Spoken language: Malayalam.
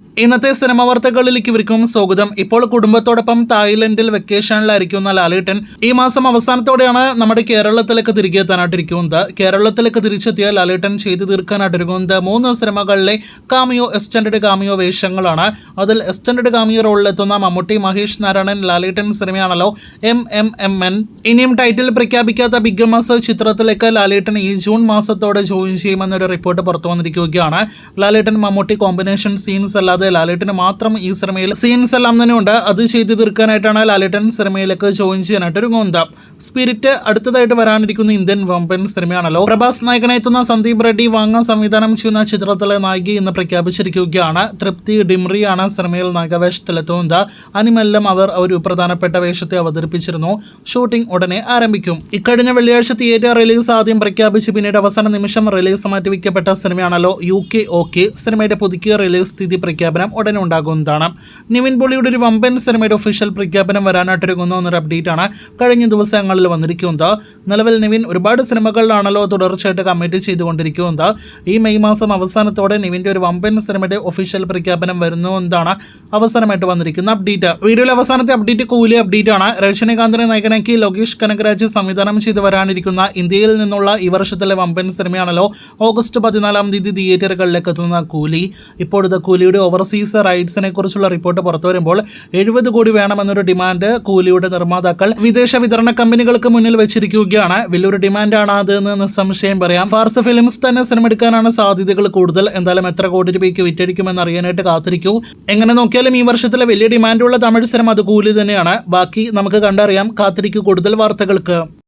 ഇന്നത്തെ സിനിമ വാർത്തകളിലേക്ക് ഇവർക്കും സ്വാഗതം. ഇപ്പോൾ കുടുംബത്തോടൊപ്പം തായ്ലൻഡിൽ വെക്കേഷനിലായിരിക്കുന്ന ലാലേട്ടൻ ഈ മാസം അവസാനത്തോടെയാണ് നമ്മുടെ കേരളത്തിലേക്ക് തിരികെ എത്താനായിട്ടിരിക്കുന്നത്. കേരളത്തിലേക്ക് തിരിച്ചെത്തിയ ലാലേട്ടൻ ചെയ്തു തീർക്കാനായിട്ടിരിക്കുന്നത് 3 സിനിമകളിലെ എക്സ്റ്റൻഡ് കാമിയോ വേഷങ്ങളാണ്. അതിൽ എക്സ്റ്റൻഡ് കാമിയോ റോളിലെത്തുന്ന മമ്മൂട്ടി, മഹേഷ് നാരായണൻ, ലാലേട്ടൻ സിനിമയാണല്ലോ MMMN. ഇനിയും ടൈറ്റിൽ പ്രഖ്യാപിക്കാത്ത ബിഗ് മാസ് ചിത്രത്തിലേക്ക് ലാലേട്ടൻ ഈ ജൂൺ മാസത്തോടെ ജോയിൻ ചെയ്യുമെന്നൊരു റിപ്പോർട്ട് പുറത്തു വന്നിരിക്കുകയാണ്. ലാലേട്ടൻ മമ്മൂട്ടി കോമ്പിനേഷൻ സീൻസ് അല്ലാതെ ലാലേട്ടന് മാത്രം ഈ സിനിമയിൽ സീൻസ് എല്ലാം തന്നെ ഉണ്ട്. അത് ചെയ്തു തീർക്കാനായിട്ടാണ് ലാലേട്ടൻ സിനിമയിലേക്ക് ജോയിൻ ചെയ്യാനായിട്ട് ഒരുങ്ങുന്നത്. സ്പിരിറ്റ് അടുത്തതായിട്ട് വരാനിരിക്കുന്ന ഇന്ത്യൻ വമ്പൻ സിനിമയാണല്ലോ. പ്രഭാസ് നായകനെത്തുന്ന സന്ദീപ് റെഡ്ഡി വാങ്ങ സംവിധാനം ചെയ്യുന്ന ചിത്രത്തിലെ നായിക ഇന്ന് പ്രഖ്യാപിച്ചിരിക്കുകയാണ്. തൃപ്തി ഡിംറിയാണ് സിനിമയിൽ നായകവേഷത്തിലെത്തുന്നത്. അനിമെല്ലാം അവർ ഒരു പ്രധാനപ്പെട്ട വേഷത്തെ അവതരിപ്പിച്ചിരുന്നു. ഷൂട്ടിംഗ് ഉടനെ ആരംഭിക്കും. ഇക്കഴിഞ്ഞ വെള്ളിയാഴ്ച തിയേറ്റർ റിലീസ് ആദ്യം പ്രഖ്യാപിച്ച് പിന്നീട് അവസാന നിമിഷം റിലീസ് മാറ്റിവെക്കപ്പെട്ട സിനിമയാണല്ലോ UK OK. സിനിമയുടെ പുതുക്കിയ റിലീസ് തീയതി പ്രഖ്യാപനം ഉടനെ ഉണ്ടാകുന്നതാണ്. നിവിൻ പോളിയുടെ ഒരു വമ്പൻ സിനിമയുടെ ഒഫീഷ്യൽ പ്രഖ്യാപനം വരാനായിട്ടിരിക്കുന്ന എന്നൊരു അപ്ഡേറ്റ് ആണ് കഴിഞ്ഞ ദിവസങ്ങളിൽ വന്നിരിക്കുന്നത്. നിലവിൽ നിവിൻ ഒരുപാട് സിനിമകളിലാണല്ലോ തുടർച്ചയായിട്ട് കമ്മിറ്റ് ചെയ്തുകൊണ്ടിരിക്കുന്നത്. ഈ മെയ് മാസം അവസാനത്തോടെ നിവിൻ്റെ ഒരു വമ്പൻ സിനിമയുടെ ഒഫീഷ്യൽ പ്രഖ്യാപനം വരുന്നു എന്നതാണ് അവസാനമായിട്ട് വന്നിരിക്കുന്ന അപ്ഡേറ്റ്. വീഡിയോയിലെ അവസാനത്തെ അപ്ഡേറ്റ് കൂലി അപ്ഡേറ്റ് ആണ്. രജനീകാന്തിനെ നായകനാക്കി ലോകേഷ് കനകരാജ് സംവിധാനം ചെയ്തു വരാനിരിക്കുന്ന ഇന്ത്യയിൽ നിന്നുള്ള ഈ വർഷത്തിലെ വമ്പൻ സിനിമയാണല്ലോ ഓഗസ്റ്റ് 14 തിയേറ്ററുകളിലേക്ക് എത്തുന്ന കൂലി. ഇപ്പോഴത്തെ കൂലിയുടെ ഓവർസീസ് റൈറ്റ്സിനെ കുറിച്ചുള്ള റിപ്പോർട്ട് പുറത്തു വരുമ്പോൾ 70 കോടി വേണമെന്നൊരു ഡിമാൻഡ് കൂലിയുടെ നിർമ്മാതാക്കൾ വിദേശ വിതരണ കമ്പനികൾക്ക് മുന്നിൽ വെച്ചിരിക്കുകയാണ്. വലിയൊരു ഡിമാൻഡാണ് അതെന്ന് നിസ്സംശയം പറയാം. ഫാർസ് ഫിലിംസ് തന്നെ സിനിമ എടുക്കാനാണ് സാധ്യതകൾ കൂടുതൽ. എന്തായാലും എത്ര കോടി രൂപയ്ക്ക് വിറ്റഴിക്കുമെന്ന് അറിയാനായിട്ട് കാത്തിരിക്കൂ. എങ്ങനെ നോക്കിയാലും ഈ വർഷത്തിലെ വലിയ ഡിമാൻഡുള്ള തമിഴ് സിനിമ അത് കൂലി തന്നെയാണ്. ബാക്കി നമുക്ക് കണ്ടറിയാം. കാത്തിരിക്കൂ കൂടുതൽ വാർത്തകൾക്ക്.